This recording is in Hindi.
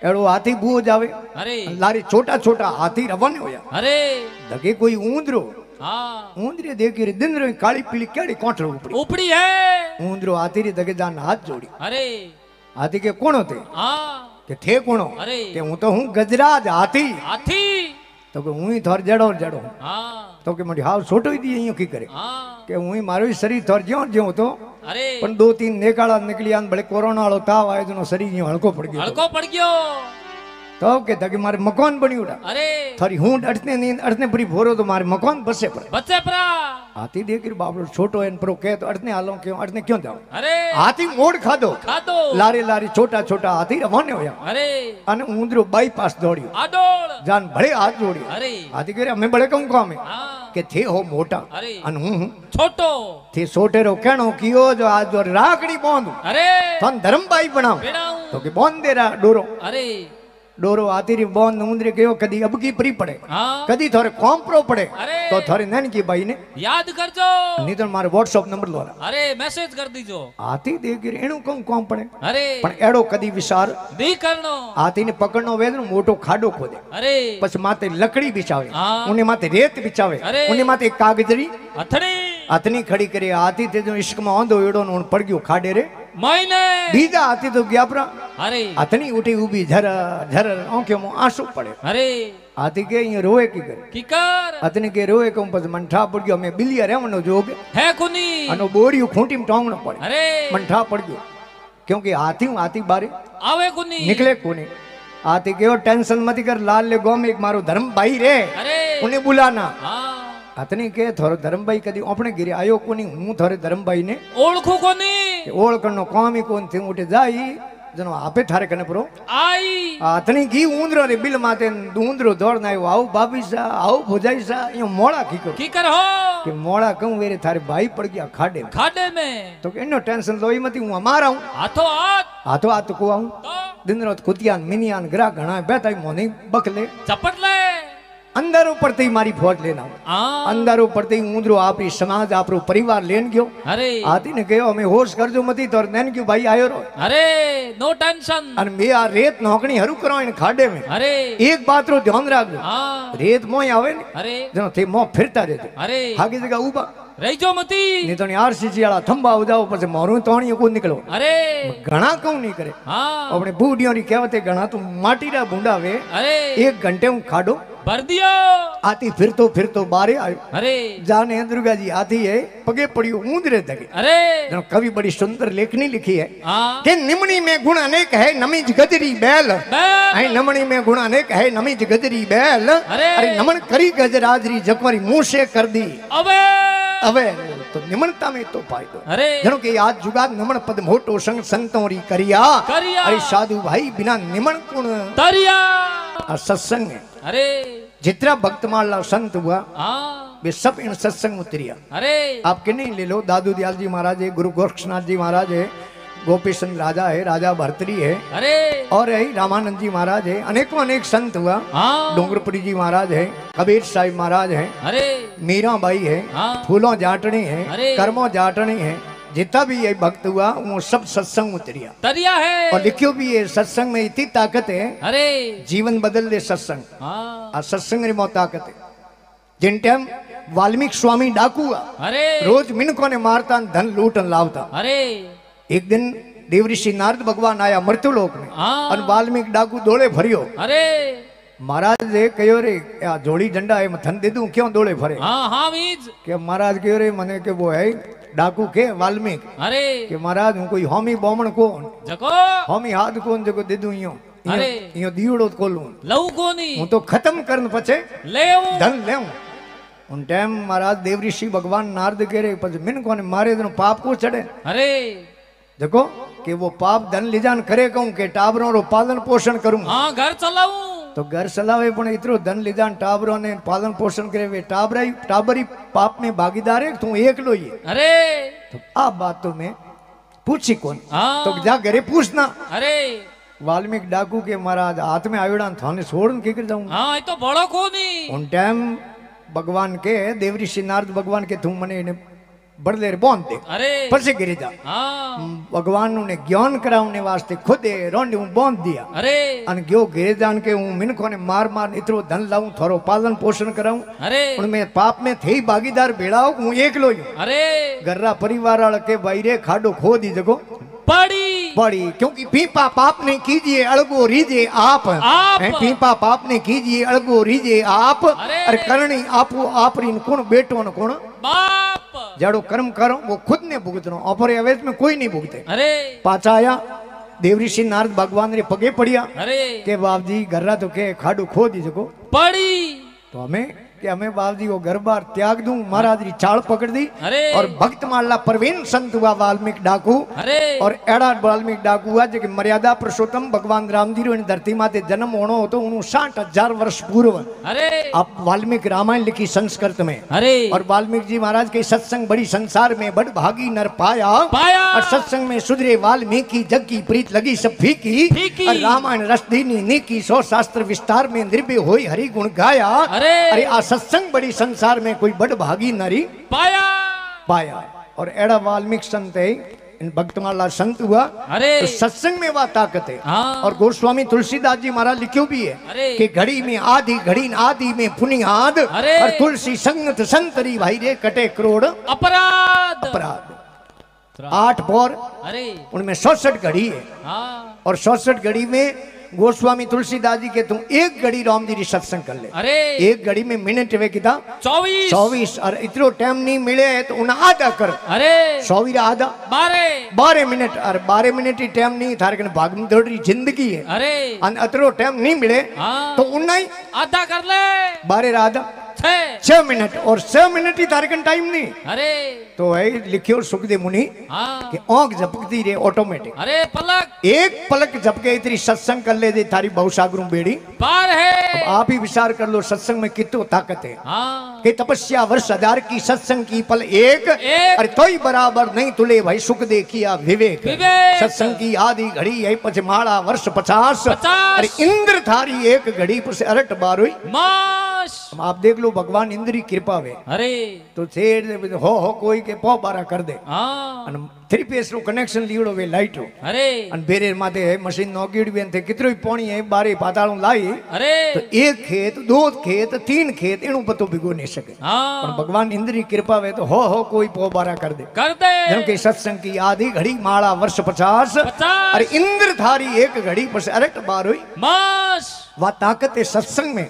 एड़ो हाथी बुओ जावे अरे लारी छोटा छोटा हाथी रवाने होया अरे दगे कोई ऊंदरो हाँ ऊंदरे देखी रे दिन रे काली पीली केड़ी कोठड़ उपड़ी उपड़ी है ऊंदरो हाथी रे दगे जान हाथ जोड़ी अरे हाथी के कोण थे हाँ के थे कोणो अरे के हूं तो हूं गजराज हाथी हाथी तो के हूं ही थोर जड़ो जड़ो हाँ तो के मडी हाव छोटो ही दी यूं की करे हाँ के हूं ही मारो ही शरीर थोर ज्यो ज्यो तो अरे पण दो तीन नेकाड़ा निकली आन बड़े कोरोना वालो ताव आयो जनो शरीर यूं हल्को पड़ गयो हल्को पड़ गयो तो के तके मारे मकान बनी उड़ा अरे थारी हूं अटने नींद अटने पूरी भोरो तो मारे मकान बसे पर बच्चे परा हाथी देख बाबलो छोटो है प्रो के तो अटने हालो क्यों अटने क्यों जाओ अरे हाथी मोड़ खादो खादो लारी लारी छोटा छोटा हाथी रवाने होया अरे अने ऊंदरो बाईपास दौड़ियो आडोल जान भले हाथ जोड़ियो अरे हाथी कह हमें बड़े कम काम है हाँ के थे हो मोटा अरे अन हूं छोटो थे सोटेरो कहनो कियो जो आज जो राखड़ी बांधू अरे थन धर्मबाई बनाओ बेड़ाऊं तो के बांध दे रहा डोरो अरे डोरो हाथी री बांध ऊंदरे गयो कदी अब की परी पड़े हाँ कदी थोरे कॉम्प्रो पड़े अरे तो थोरे नैन की बाई ने याद कर जो नहीं तो मारे व्हाट्सएप नंबर लो अरे मैसेज कर दीजो हाथी देख रे एणु कम कॉम पड़े अरे पण एड़ो कदी विचार दी करनो हाथी ने पकड़नो वेद मोटो खाडो खोदे अरे પછી માથે લકડી બિછાવે हाँ ઉને માથે રેત બિછાવે अरे ઉને માથે કાગજરી अथड़ी હાથની ખડી કરી હાથી તે જો ઇશ્કમાં ઓંધો એડો નો પડ ગયો ખાડે રે मायने બીજા હાથી તો ગયા પરા अरे હાથની ઉઠી ઊભી झर झर આંખોમાં આંસુ પડે अरे હાથી કે અહીંયા રોવે કી કરે की कर હાથની કે રોવે કે પછી મન ઠા પડ ગયો મે બિલિયા રેવનો જોગ है कुनी અને બોરિયું ખૂંટીમ ટોંગણો પડે अरे મન ઠા પડ ગયો क्योंकि हाथी बारे आवे कुनी निकले कोने हाथी के टेंशन मत कर लाल ले गो में एक मारो धर्म भाई रे अरे उन्हें बुलाना हाँ अतनी के थोरो धर्मभाई कदी अपने गिरे आयो कोनी हूं थोरे धर्मभाई ने ओळखो कोनी ओळखनो काम ही कोन थी उठे जाई जनो आपे थारे कने परो आई अतनी की ऊंदरो रे बिल माते ऊंदरो दौड़ ना आओ बाबी सा आओ भुजाई सा यो मोड़ा की कर हो कि मोड़ा कहूं वेरे थारे भाई पड़ गया खाडे में तो इनो टेंशन लोई मती हूं मारा हूं हाथों हाथ को आऊं तो दिन रात कुतियान मिनियान ग्रा घणा बेताई मोनी बकले चपट ले अंदर ऊपर ते मारी फौज लेना अंदर ऊपर ते ऊंदरो आपरी समाज आपरो परिवार लेन गयो अरे हाथी ने कहो हमें होश करजो मती तो नैन क्यों भाई आयो रो अरे नो टेंशन अन मैं आ रेत नौकनी हरू करो इन खाडे में अरे एक बात रो ध्यान रखो हाँ रेत मोय आवे ने अरे जनो थे मो फिरता रहते अरे आगे जगह ऊबा रही जो मती नहीं तो आरसीसी वाला थंबा हो जाओ पर मोरू तोणियो को निकलो अरे घणा कहूं नहीं करे हाँ अपने बूढ़ियों री कहवते घणा तू माटी रा बूंदा वे अरे 1 घंटे हूं खाडो भर दियो हाथी फिरतो बारे आयो अरे जाने दुर्गा जी हाथी है पगे पड़ियो ऊंदरे तके अरे जनो कवि बड़ी सुंदर लेखनी लिखी है हाँ कि निमणी में गुण अनेक है नमीज गजरी बैल आई नमणी में गुण अनेक है नमीज गजरी बैल अरे नमन करी गजराजरी जकवरी मुंह से कर दी अबे तो निमणता में तो फायदो अरे जनो कि आज जुगाद नमन पद मोटो संग संतों री करिया अरे साधु भाई बिना निमन गुण तरिया सत्संग है अरे जितना भक्तमाला संत हुआ हाँ वे सब इन सत्संग उतरिया अरे आप किन्हीं ले लो दादू दयाल जी महाराज है गुरु गोरक्षनाथ जी महाराज है गोपीचंद राजा है राजा भरतरी है अरे और है रामानंद जी महाराज है अनेकों अनेक संत हुआ हाँ डोंगरपुरी जी महाराज है कबीर साहिब महाराज है अरे मीराबाई है हाँ फूलों जाटनी है अरे कर्मों जाटनी है जितना भी ये भक्त हुआ वो सब सत्संग उतरिया तरिया है और लिखियो भी ये सत्संग में इतनी ताकत है अरे जीवन बदल दे सत्संग हाँ सत्संग में ताकत है जिन टाइम वाल्मीकि स्वामी डाकू हुआ अरे रोज मिनकों ने मारता धन लूटन लावता अरे एक दिन देवऋषि नारद भगवान आया मृत्युलोक में और वाल्मीकि डाकू दौड़े भरियो अरे महाराज ने कहो रे आ जोड़ी झंडा है धन दे दूं क्यों दौड़े भरे हाँ हाँ मीज के महाराज कहो रे मने के वो है डाकू के वाल्मीकि अरे के महाराज हूं कोई होमी बोमण को जको होमी हाथ कोन जको दे दूं यो अरे यो दीवड़ो खोलूं लऊ कोनी हूं तो खत्म करन पछे ले धन लेऊं उन टाइम महाराज देवऋषि भगवान नारद कह रहे पछ मिन कोने मारे तो पाप को चढ़े अरे देखो कि वो पाप धन लिजान करे कहूं के टाबरों रो पालन पोषण करूं हाँ घर चलाऊं तो घर चलावे पण इतरो धन लिजान टाबरों ने पालन पोषण करे वे टाबरी पाप में भागीदार है तू एकलो ही अरे तो आ बात तो मैं पूछी कौन हाँ तो जा घरे पूछना अरे वाल्मीकि डाकू के महाराज हाथ में आवेड़ा थाने छोड़न के कर जाऊं हाँ ये तो बड़ो कोनी उन टाइम भगवान के देवऋषि नारद भगवान के तू मने बड़ले बांध दे अरे પછી गिरी जा भगवान ने ज्ञान करावने वास्ते खुदे रोंडी बांध दिया अरे अन गयो गिरे जान के हूँ मिनखों ने मार मार इतरो धन लाऊं थोरो पालन पोषण कराऊं अरे उनमें पाप में थे भागीदार भेड़ाओ हूँ एक लो अरे गर्रा परिवार वाले के बाहरे खाडो खो दी जगो बड़ी क्योंकि पीपा पाप ने कीजिए अड़गो रीजे आप पीपा पाप ने कीजिए अड़गो रीजे आप अरे करनी आपो आपरी कौन बेटो न कौन बाप जाड़ो कर्म करो वो खुद ने भुगतनो अपरे अवेज में कोई नहीं भुगते अरे पाचा आया देवऋषि नारद भगवान रे पगे पड़िया अरे के बाप जी गर्रा तो के खाडो खो दी जगो पड़ी तो हमें कि हमें बाप जी वो घर बार त्याग दूं महाराज री चाल पकड़ दी और भक्त माला प्रवीण संत हुआ वाल्मीकि डाकू और एड़ा वाल्मीकि डाकू हुआ जो मर्यादा पुरुषोत्तम भगवान राम जी रो धरती माते जन्म होनो हो तो 60,000 वर्ष पूर्व आप वाल्मीकि रामायण लिखी संस्कृत में और वाल्मीकि जी महाराज के सत्संग बड़ी संसार में बड़ भागी नर पाया और सत्संग में सुधरे वाल्मीकि जग की प्रीत लगी सब फीकी और रामायण रस दीनी नीकी 100 शास्त्र विस्तार में निर्भय होई हरि गुण गाया अरे सत्संग बड़ी संसार में कोई बड़ भागी नारी पाया और एड़ा वाल्मीकि संत है इन भक्तमाला संत हुआ तो सत्संग में वह ताकत है और गोस्वामी तुलसीदास जी महाराज लिखियो भी है कि घड़ी में आधी घड़ी आदि में पुनियाद और तुलसी संगत संतरी भाई रे कटे करोड़ अपराध 8 पौर उनमें 67 घड़ी है और 67 घड़ी में गोस्वामी तुलसीदास जी के तुम एक घड़ी राम जी सत्संग कर ले एक घड़ी में मिनट वे किता 24 और इतनो टाइम नहीं मिले तो उन्हें आधा कर 100 आधा 12 मिनट और 12 मिनट ही टाइम नहीं थारे कने भागम दौड़ी जिंदगी है अतरो टाइम नहीं मिले तो उन्हें आधा कर ले 12 आधा 6 मिनट और 6 मिनट ही तारकन टाइम नहीं तो है लिखियो सुखदेव मुनि कि आंख झपकती रहे ऑटोमेटिक पलक एक पलक झपके इतनी सत्संग कर ले दे थारी बहुसागरू बेड़ी पार है अब आप ही विचार कर लो सत्संग में कितो ताकत है कि तपस्या वर्ष 1000 की सत्संग की पल एक अरे तो ही बराबर नहीं तुले भाई सुख दे किया विवेक सत्संग की आधी घड़ी है पचमाड़ा वर्ष 50 अरे इंद्र थारी एक घड़ी पर से अरट बार हुई आप देख लो भगवान इंद्र की कृपा वे तो हो कोई के पौ बारा कर दे 3 फेस रो कनेक्शन लीवड़ो वे लाइट रो अन बेरे माथे मशीन नोगीड़ बेन थे कितरो पानी है बारे पाताळों लाई तो एक खेत 2 खेत 3 खेत एनु पतो बिगो नहीं सके पर भगवान इंद्र की कृपा वे तो हो कोई पौ बारा कर दे क्योंकि सत्संग की आधी घड़ी माला वर्ष 50 अरे इंद्र थारी एक घड़ी पर से अरट बार हुई मास वा ताकत है सत्संग में